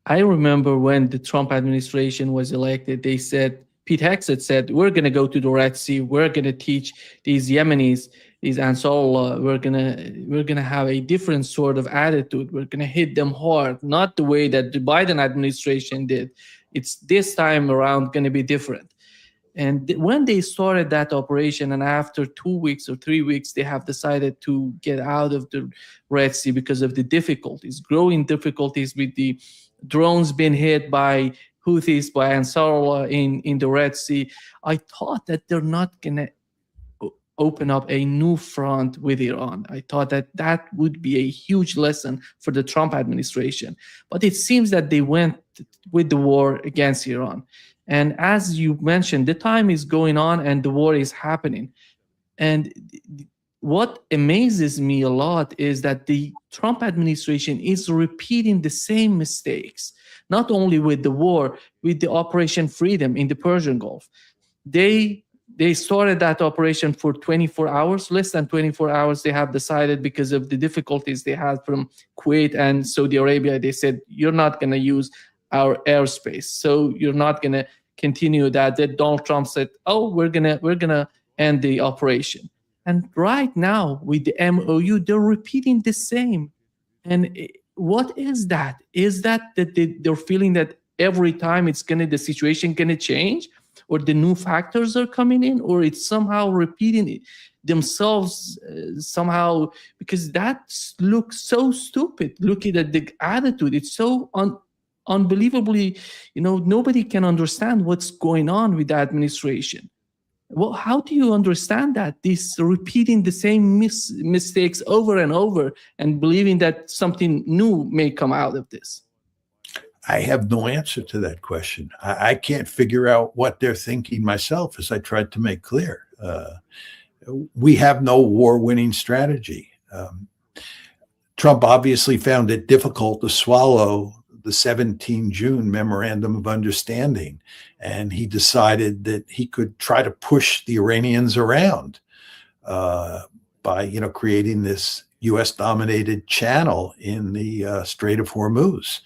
I remember when the Trump administration was elected, they said, Pete Hegseth said, we're going to go to the Red Sea. We're going to teach these Yemenis, these Ansarullah, we're gonna have a different sort of attitude. We're going to hit them hard, not the way that the Biden administration did. It's this time around going to be different. And when they started that operation, and after 2 weeks or 3 weeks, they have decided to get out of the Red Sea because of the difficulties, growing difficulties with the drones being hit by Houthis, by Ansarullah in the Red Sea. I thought that they're not going to open up a new front with Iran. I thought that that would be a huge lesson for the Trump administration. But it seems that they went with the war against Iran. And as you mentioned, the time is going on and the war is happening. And what amazes me a lot is that the Trump administration is repeating the same mistakes, not only with the war, with the Operation Freedom in the Persian Gulf. They started that operation for 24 hours, less than 24 hours. They have decided, because of the difficulties they had from Kuwait and Saudi Arabia, they said, you're not going to use our airspace, so you're not going to continue that. That Donald Trump said, oh, we're gonna end the operation. And right now with the MOU, they're repeating the same. And what is that? Is that they're feeling that every time the situation gonna change, or the new factors are coming in, or it's somehow repeating it themselves somehow? Because that looks so stupid. Looking at the attitude, it's so unbelievably, nobody can understand what's going on with the administration. Well, how do you understand that? This repeating the same mistakes over and over and believing that something new may come out of this? I have no answer to that question. I can't figure out what they're thinking myself, as I tried to make clear. We have no war-winning strategy. Trump obviously found it difficult to swallow the 17 June Memorandum of Understanding, and he decided that he could try to push the Iranians around by, creating this U.S.-dominated channel in the Strait of Hormuz.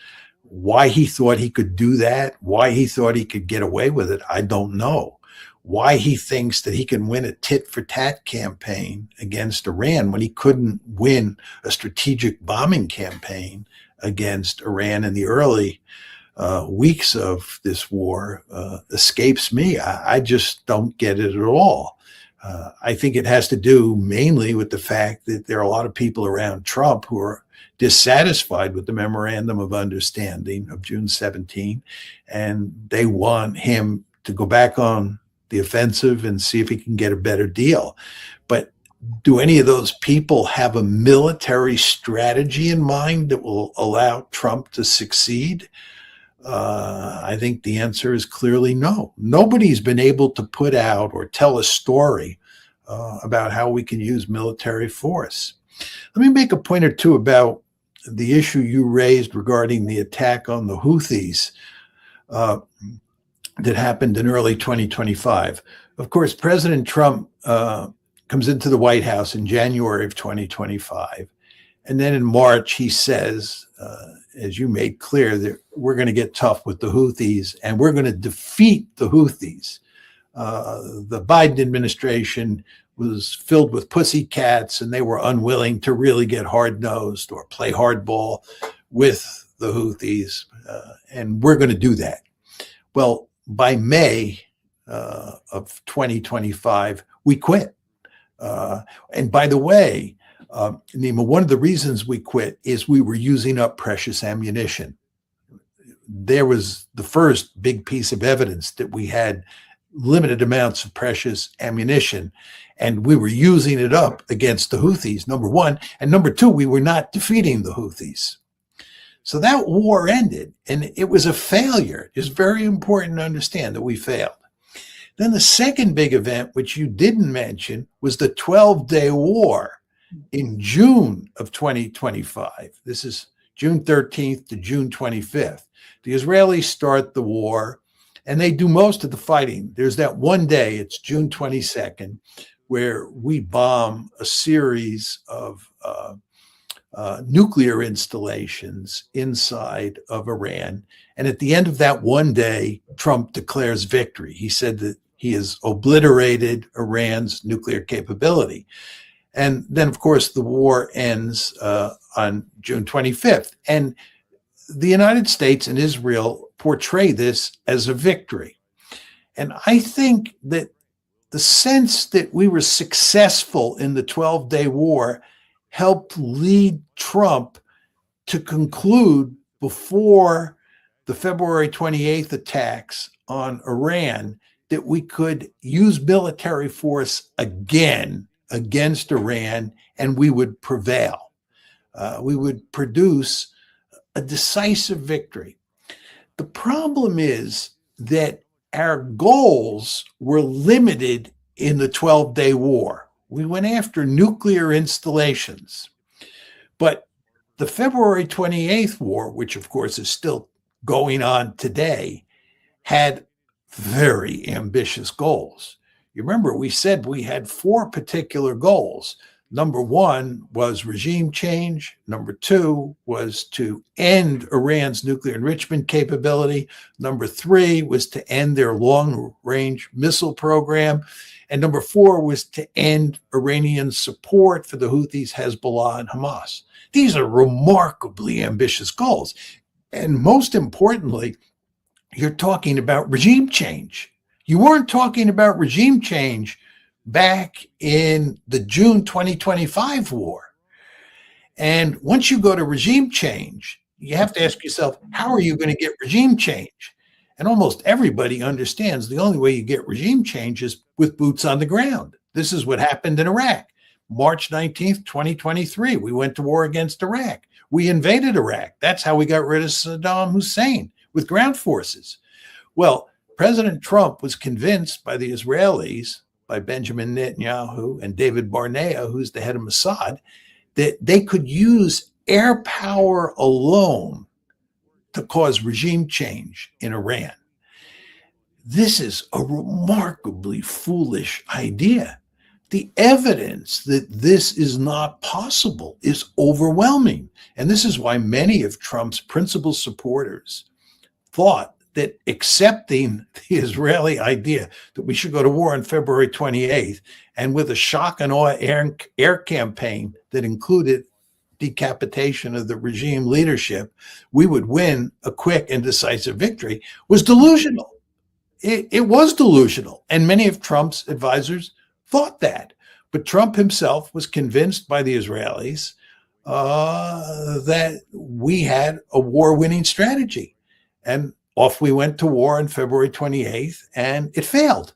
Why he thought he could do that, why he thought he could get away with it, I don't know. Why he thinks that he can win a tit-for-tat campaign against Iran when he couldn't win a strategic bombing campaign against Iran in the early weeks of this war escapes me. I just don't get it at all. I think it has to do mainly with the fact that there are a lot of people around Trump who are dissatisfied with the Memorandum of Understanding of June 17, and they want him to go back on the offensive and see if he can get a better deal. But do any of those people have a military strategy in mind that will allow Trump to succeed? I think the answer is clearly no. Nobody's been able to put out or tell a story about how we can use military force. Let me make a point or two about the issue you raised regarding the attack on the Houthis that happened in early 2025. Of course, President Trump comes into the White House in January of 2025. And then in March, he says, as you made clear, that we're going to get tough with the Houthis and we're going to defeat the Houthis. The Biden administration was filled with pussycats and they were unwilling to really get hard-nosed or play hardball with the Houthis. And we're going to do that. Well, by May of 2025, we quit. And by the way, Nima, one of the reasons we quit is we were using up precious ammunition. There was the first big piece of evidence that we had limited amounts of precious ammunition, and we were using it up against the Houthis, number one. And number two, we were not defeating the Houthis. So that war ended, and it was a failure. It's very important to understand that we failed. Then the second big event, which you didn't mention, was the 12-day war in June of 2025. This is June 13th to June 25th. The Israelis start the war, and they do most of the fighting. There's that one day, it's June 22nd, where we bomb a series of nuclear installations inside of Iran. And at the end of that one day, Trump declares victory. He said that he has obliterated Iran's nuclear capability. And then, of course, the war ends on June 25th. And the United States and Israel portray this as a victory. And I think that the sense that we were successful in the 12-day war helped lead Trump to conclude before the February 28th attacks on Iran that we could use military force again against Iran and we would prevail. We would produce a decisive victory. The problem is that our goals were limited in the 12-day war. We went after nuclear installations. But the February 28th war, which of course is still going on today, had very ambitious goals. You remember, we said we had 4 particular goals. Number 1 was regime change. Number 2 was to end Iran's nuclear enrichment capability. Number 3 was to end their long-range missile program. And number 4 was to end Iranian support for the Houthis, Hezbollah, and Hamas. These are remarkably ambitious goals. And most importantly, you're talking about regime change. You weren't talking about regime change back in the June 2025 war. And once you go to regime change, you have to ask yourself, how are you going to get regime change? And almost everybody understands the only way you get regime change is with boots on the ground. This is what happened in Iraq. March 19th, 2023, we went to war against Iraq. We invaded Iraq. That's how we got rid of Saddam Hussein, with ground forces. Well, President Trump was convinced by the Israelis, by Benjamin Netanyahu and David Barnea, who's the head of Mossad, that they could use air power alone to cause regime change in Iran. This is a remarkably foolish idea. The evidence that this is not possible is overwhelming. And this is why many of Trump's principal supporters thought that accepting the Israeli idea that we should go to war on February 28th, and with a shock and awe air campaign that included decapitation of the regime leadership, we would win a quick and decisive victory, was delusional. It was delusional. And many of Trump's advisors thought that. But Trump himself was convinced by the Israelis that we had a war-winning strategy. And off we went to war on February 28th, and it failed.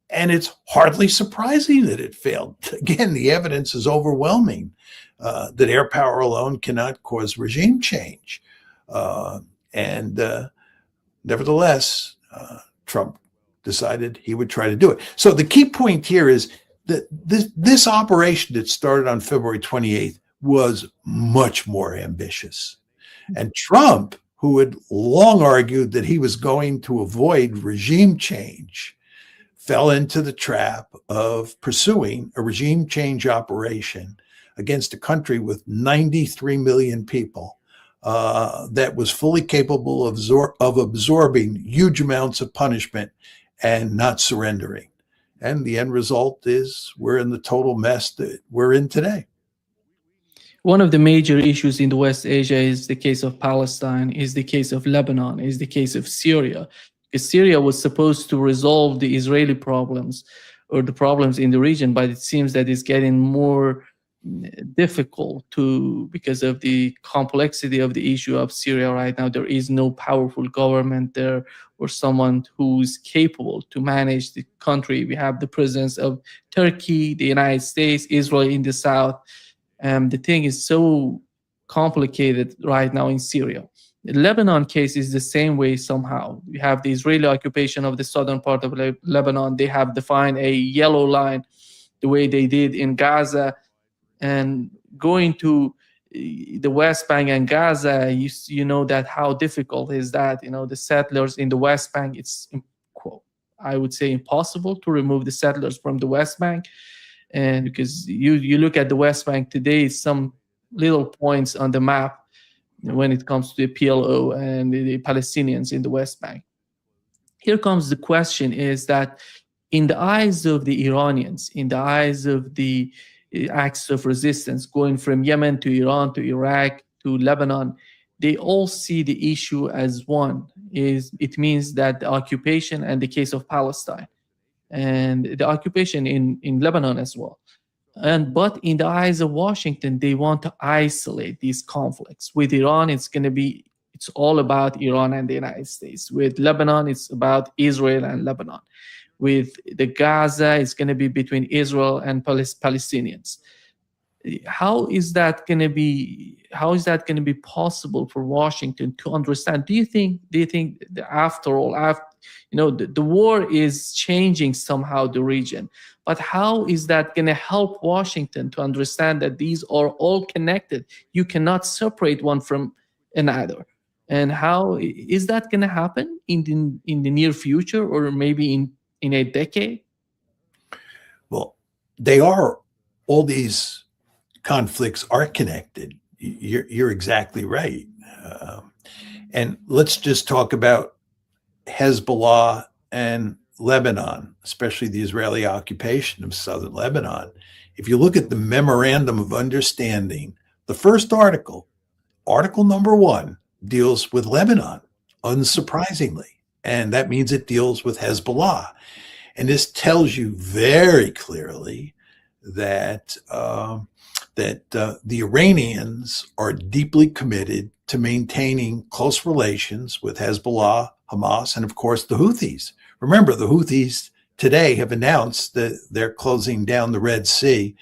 And it's hardly surprising that it failed. Again, the evidence is overwhelming that air power alone cannot cause regime change. Nevertheless, Trump decided he would try to do it. So the key point here is that this operation that started on February 28th was much more ambitious. And Trump, who had long argued that he was going to avoid regime change, fell into the trap of pursuing a regime change operation against a country with 93 million people that was fully capable of absorbing huge amounts of punishment and not surrendering. And the end result is we're in the total mess that we're in today. One of the major issues in the West Asia is the case of Palestine, is the case of Lebanon, is the case of Syria. Because Syria was supposed to resolve the Israeli problems or the problems in the region, but it seems that it's getting more difficult because of the complexity of the issue of Syria right now. There is no powerful government there or someone who's capable to manage the country. We have the presence of Turkey, the United States, Israel in the south. The thing is so complicated right now in Syria. The Lebanon case is the same way somehow. We have the Israeli occupation of the southern part of Lebanon. They have defined a yellow line the way they did in Gaza. And going to the West Bank and Gaza, you know that how difficult is that. You know, the settlers in the West Bank, it's, I would say, impossible to remove the settlers from the West Bank. And because you look at the West Bank today, some little points on the map when it comes to the PLO and the Palestinians in the West Bank. Here comes the question: is that in the eyes of the Iranians, in the eyes of the acts of resistance going from Yemen to Iran to Iraq to Lebanon, they all see the issue as one. It means that the occupation and the case of Palestine and the occupation in Lebanon as well. But in the eyes of Washington, they want to isolate these conflicts. With Iran, it's all about Iran and the United States. With Lebanon, it's about Israel and Lebanon. With the Gaza, it's going to be between Israel and Palestinians. How is that going to be possible for Washington to understand? Do you think that after all, the war is changing somehow the region, but how is that going to help Washington to understand that these are all connected? You cannot separate one from another. And how is that going to happen in the near future, or maybe in a decade? Well, all these conflicts are connected. You're exactly right. And let's just talk about Hezbollah and Lebanon, especially the Israeli occupation of southern Lebanon. If you look at the Memorandum of Understanding, the first article number 1, deals with Lebanon, unsurprisingly. And that means it deals with Hezbollah. And this tells you very clearly that the Iranians are deeply committed to maintaining close relations with Hezbollah, Hamas, and of course the Houthis. Remember, the Houthis today have announced that they're closing down the Red Sea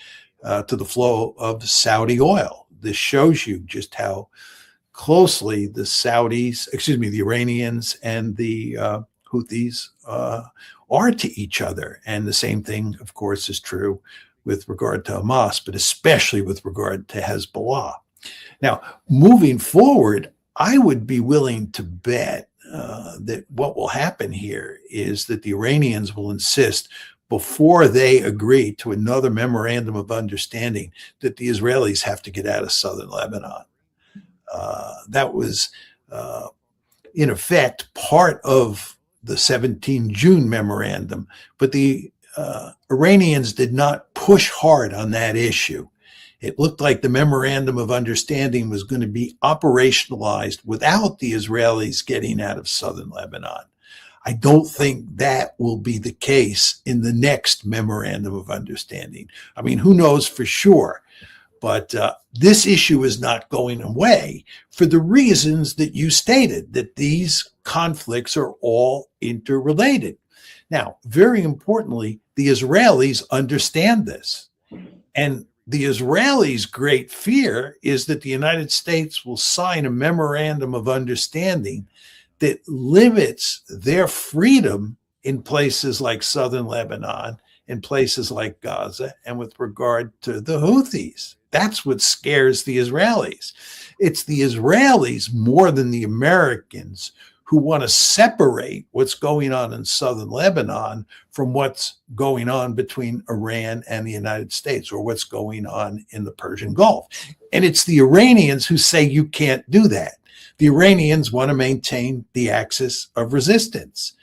to the flow of Saudi oil. This shows you just how closely the Iranians and the Houthis are to each other. And the same thing, of course, is true with regard to Hamas, but especially with regard to Hezbollah. Now, moving forward, I would be willing to bet that what will happen here is that the Iranians will insist, before they agree to another memorandum of understanding, that the Israelis have to get out of southern Lebanon. That was, in effect, part of the 17 June memorandum, but the Iranians did not push hard on that issue. It looked like the memorandum of understanding was going to be operationalized without the Israelis getting out of southern Lebanon. I don't think that will be the case in the next memorandum of understanding. I mean, who knows for sure? But this issue is not going away for the reasons that you stated, that these conflicts are all interrelated. Now, very importantly, the Israelis understand this. And the Israelis' great fear is that the United States will sign a memorandum of understanding that limits their freedom in places like southern Lebanon, in places like Gaza, and with regard to the Houthis. That's what scares the Israelis. It's the Israelis more than the Americans who want to separate what's going on in southern Lebanon from what's going on between Iran and the United States, or what's going on in the Persian Gulf. And it's the Iranians who say you can't do that. The Iranians want to maintain the axis of resistance.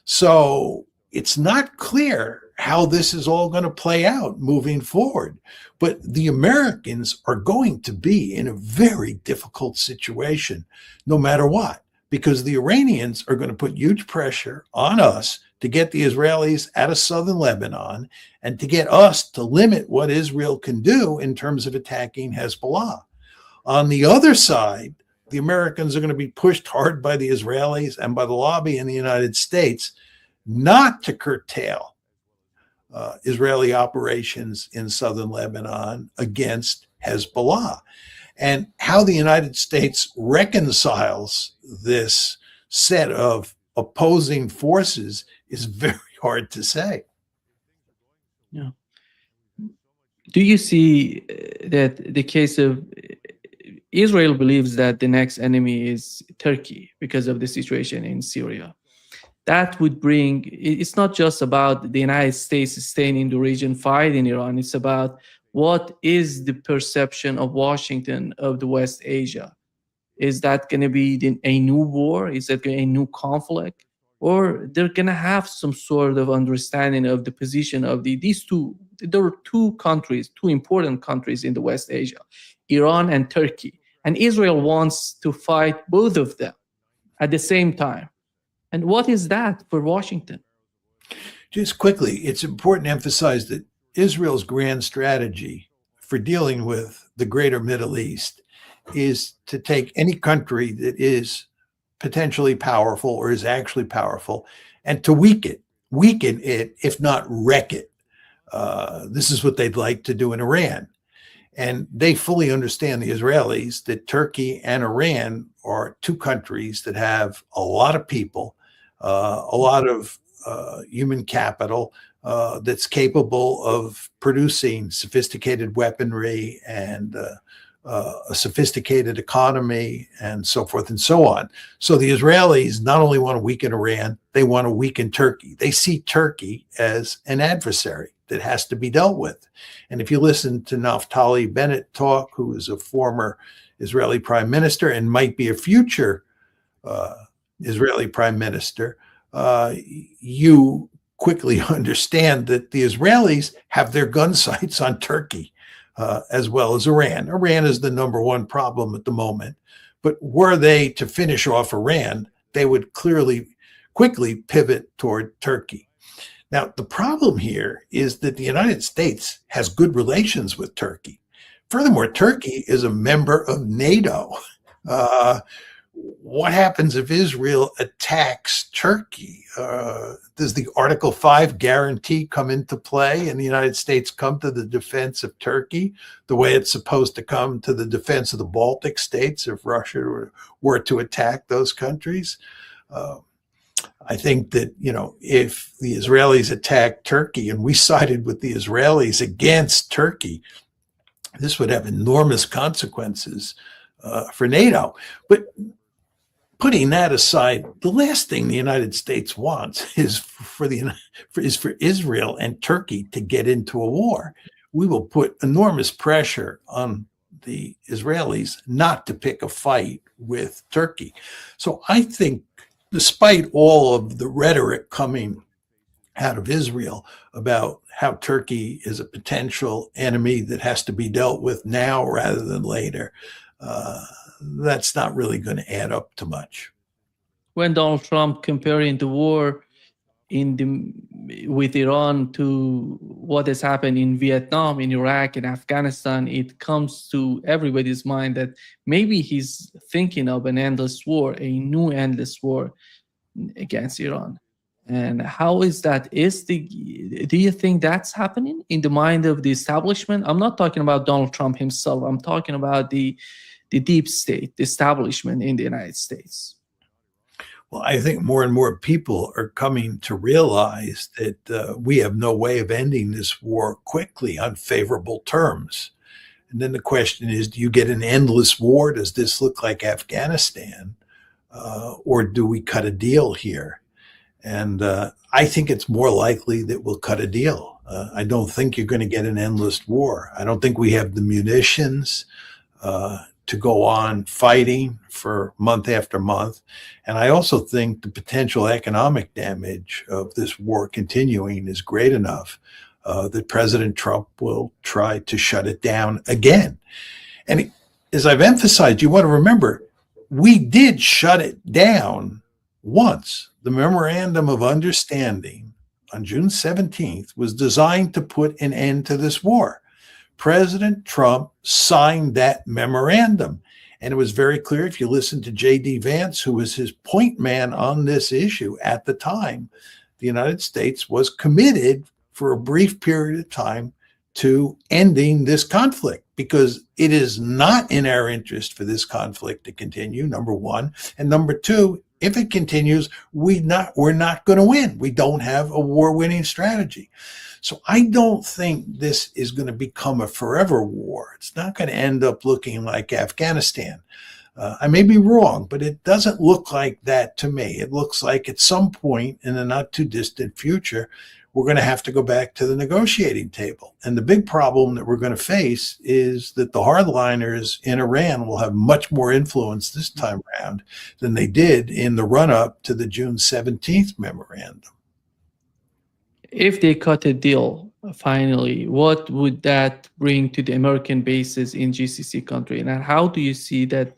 So it's not clear how this is all going to play out moving forward. But the Americans are going to be in a very difficult situation no matter what, because the Iranians are going to put huge pressure on us to get the Israelis out of southern Lebanon and to get us to limit what Israel can do in terms of attacking Hezbollah. On the other side, the Americans are going to be pushed hard by the Israelis and by the lobby in the United States not to curtail Israeli operations in southern Lebanon against Hezbollah. And how the United States reconciles this set of opposing forces is very hard to say. Yeah. Do you see that the case of Israel believes that the next enemy is Turkey because of the situation in Syria? That would bring, it's not just about the United States staying in the region fighting Iran, it's about what is the perception of Washington of the West Asia? Is that going to be a new war? Is that a new conflict? Or they're going to have some sort of understanding of the position of these two. There are two countries, two important countries in the West Asia, Iran and Turkey. And Israel wants to fight both of them at the same time. And what is that for Washington? Just quickly, it's important to emphasize that Israel's grand strategy for dealing with the greater Middle East is to take any country that is potentially powerful or is actually powerful and to weaken it, if not wreck it. This is what they'd like to do in Iran. And they fully understand, the Israelis, that Turkey and Iran are two countries that have a lot of people, a lot of human capital that's capable of producing sophisticated weaponry and a sophisticated economy and so forth and so on. So the Israelis not only want to weaken Iran, they want to weaken Turkey. They see Turkey as an adversary that has to be dealt with. And if you listen to Naftali Bennett talk, who is a former Israeli prime minister and might be a future Israeli prime minister, you quickly understand that the Israelis have their gun sights on Turkey as well as Iran. Iran is the number one problem at the moment. But were they to finish off Iran, they would quickly pivot toward Turkey. Now, the problem here is that the United States has good relations with Turkey. Furthermore, Turkey is a member of NATO. What happens if Israel attacks Turkey? Does the Article 5 guarantee come into play and the United States come to the defense of Turkey the way it's supposed to come to the defense of the Baltic states if Russia were to attack those countries? I think that, if the Israelis attacked Turkey and we sided with the Israelis against Turkey, this would have enormous consequences for NATO. But putting that aside, the last thing the United States wants is for Israel and Turkey to get into a war. We will put enormous pressure on the Israelis not to pick a fight with Turkey. So I think, despite all of the rhetoric coming out of Israel about how Turkey is a potential enemy that has to be dealt with now rather than later, that's not really going to add up to much. When Donald Trump comparing the war with Iran to what has happened in Vietnam, in Iraq, and Afghanistan, it comes to everybody's mind that maybe he's thinking of an endless war, a new endless war against Iran. And how is that? Do you think that's happening in the mind of the establishment? I'm not talking about Donald Trump himself. I'm talking about the deep state, the establishment in the United States. Well, I think more and more people are coming to realize that we have no way of ending this war quickly on favorable terms. And then the question is, do you get an endless war? Does this look like Afghanistan? Or do we cut a deal here? And I think it's more likely that we'll cut a deal. I don't think you're going to get an endless war. I don't think we have the munitions to go on fighting for month after month. And I also think the potential economic damage of this war continuing is great enough that President Trump will try to shut it down again. And as I've emphasized, you want to remember, we did shut it down once. The Memorandum of Understanding on June 17th was designed to put an end to this war. President Trump signed that memorandum. And it was very clear, if you listen to J.D. Vance, who was his point man on this issue at the time, the United States was committed for a brief period of time to ending this conflict, because it is not in our interest for this conflict to continue, number one. And number two, if it continues, we're not going to win. We don't have a war-winning strategy. So I don't think this is going to become a forever war. It's not going to end up looking like Afghanistan. I may be wrong, but it doesn't look like that to me. It looks like at some point in the not too distant future, we're going to have to go back to the negotiating table. And the big problem that we're going to face is that the hardliners in Iran will have much more influence this time around than they did in the run-up to the June 17th memorandum. If they cut a deal finally, what would that bring to the American bases in GCC country? And how do you see that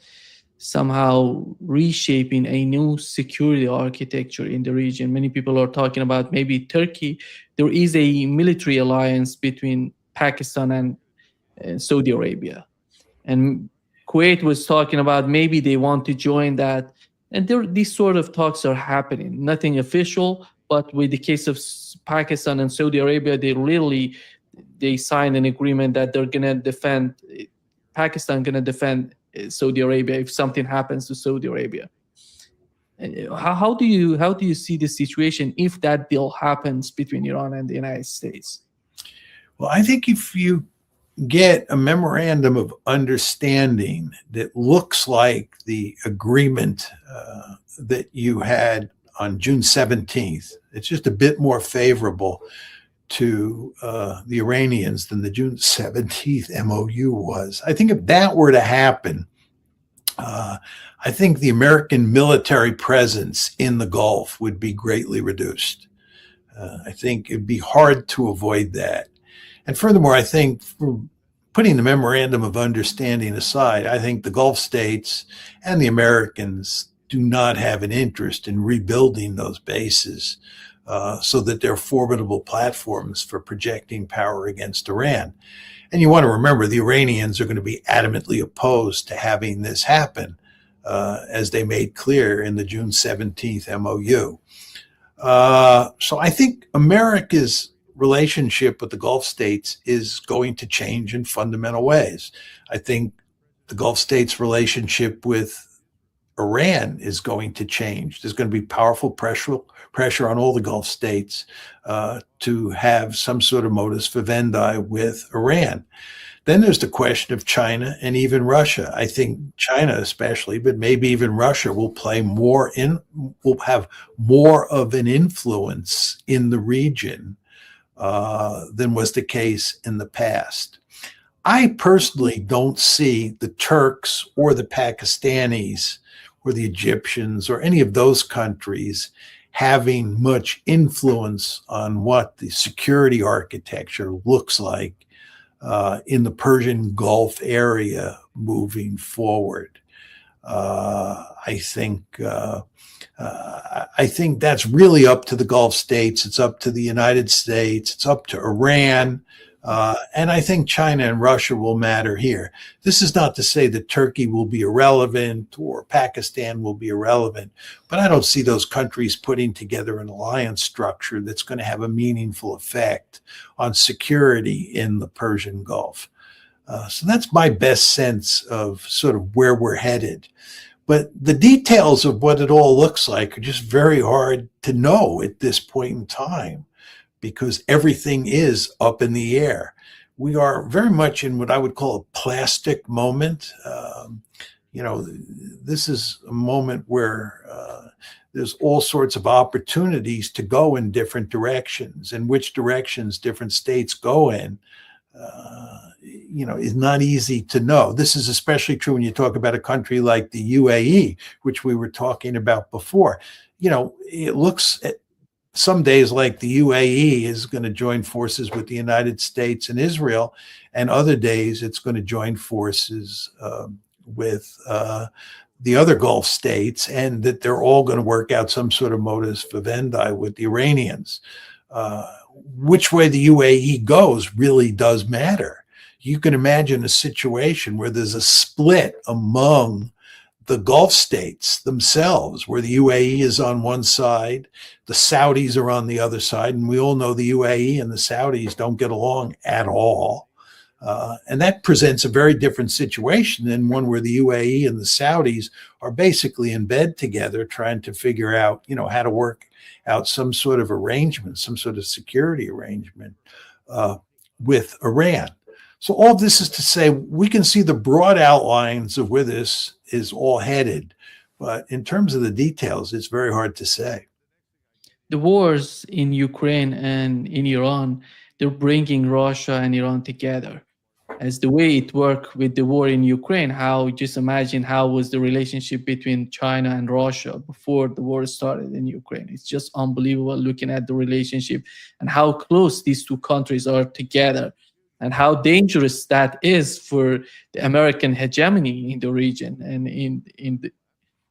somehow reshaping a new security architecture in the region? Many people are talking about maybe Turkey. There is a military alliance between Pakistan and Saudi Arabia. And Kuwait was talking about maybe they want to join that. And these sort of talks are happening. Nothing official, but with the case of Pakistan and Saudi Arabia, they signed an agreement that they're going to defend, Pakistan going to defend Saudi Arabia if something happens to Saudi Arabia. How do you see the situation if that deal happens between Iran and the United States? Well, I think if you get a memorandum of understanding that looks like the agreement that you had on June 17th, it's just a bit more favorable to the Iranians than the June 17th MOU was. I think if that were to happen, I think the American military presence in the Gulf would be greatly reduced. I think it'd be hard to avoid that. And furthermore, I think, for putting the memorandum of understanding aside, I think the Gulf states and the Americans do not have an interest in rebuilding those bases so that they're formidable platforms for projecting power against Iran. And you want to remember, the Iranians are going to be adamantly opposed to having this happen, as they made clear in the June 17th MOU. So I think America's relationship with the Gulf states is going to change in fundamental ways. I think the Gulf states' relationship with Iran is going to change. There's going to be powerful pressure on all the Gulf states to have some sort of modus vivendi with Iran. Then there's the question of China and even Russia. I think China especially, but maybe even Russia, will have more of an influence in the region than was the case in the past. I personally don't see the Turks or the Pakistanis or the Egyptians or any of those countries having much influence on what the security architecture looks like in the Persian Gulf area moving forward. I think that's really up to the Gulf states. It's up to the United States. It's up to Iran. And I think China and Russia will matter here. This is not to say that Turkey will be irrelevant or Pakistan will be irrelevant, but I don't see those countries putting together an alliance structure that's going to have a meaningful effect on security in the Persian Gulf. So that's my best sense of sort of where we're headed. But the details of what it all looks like are just very hard to know at this point in time, because everything is up in the air. We are very much in what I would call a plastic moment. This is a moment where there's all sorts of opportunities to go in different directions, and which directions different states go in, is not easy to know. This is especially true when you talk about a country like the UAE, which we were talking about before. It looks at some days like the UAE is going to join forces with the United States and Israel, and other days it's going to join forces with the other Gulf states, and that they're all going to work out some sort of modus vivendi with the Iranians. Which way the UAE goes really does matter. You can imagine a situation where there's a split among the Gulf states themselves, where the UAE is on one side, the Saudis are on the other side, and we all know the UAE and the Saudis don't get along at all. And that presents a very different situation than one where the UAE and the Saudis are basically in bed together trying to figure out, how to work out some sort of arrangement, some sort of security arrangement with Iran. So all this is to say, we can see the broad outlines of where this is all headed, but in terms of the details, it's very hard to say. the wars in Ukraine and in Iran, they're bringing Russia and Iran together. As the way it worked with the war in Ukraine, how just imagine how was the relationship between China and Russia before the war started in Ukraine. It's just unbelievable looking at the relationship and how close these two countries are together and how dangerous that is for the American hegemony in the region and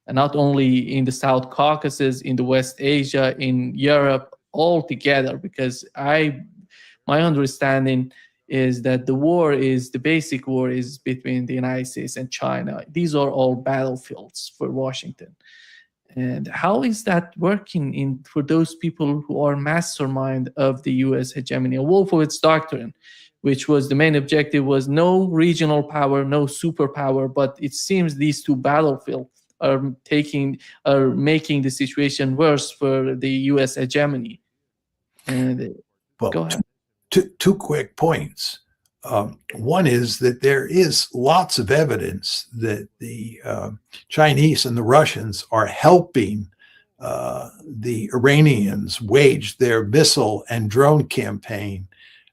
and not only in the South Caucasus, in the West Asia, in Europe, all together. Because my understanding is that the basic war is between the United States and China. These are all battlefields for Washington. And how is that working in for those people who are mastermind of the U.S. hegemony? Wolfowitz doctrine, which was the main objective, was no regional power, no superpower. But it seems these two battlefields are making the situation worse for the U.S. hegemony. And Well, go ahead. two quick points. One is that there is lots of evidence that the Chinese and the Russians are helping the Iranians wage their missile and drone campaign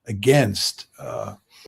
against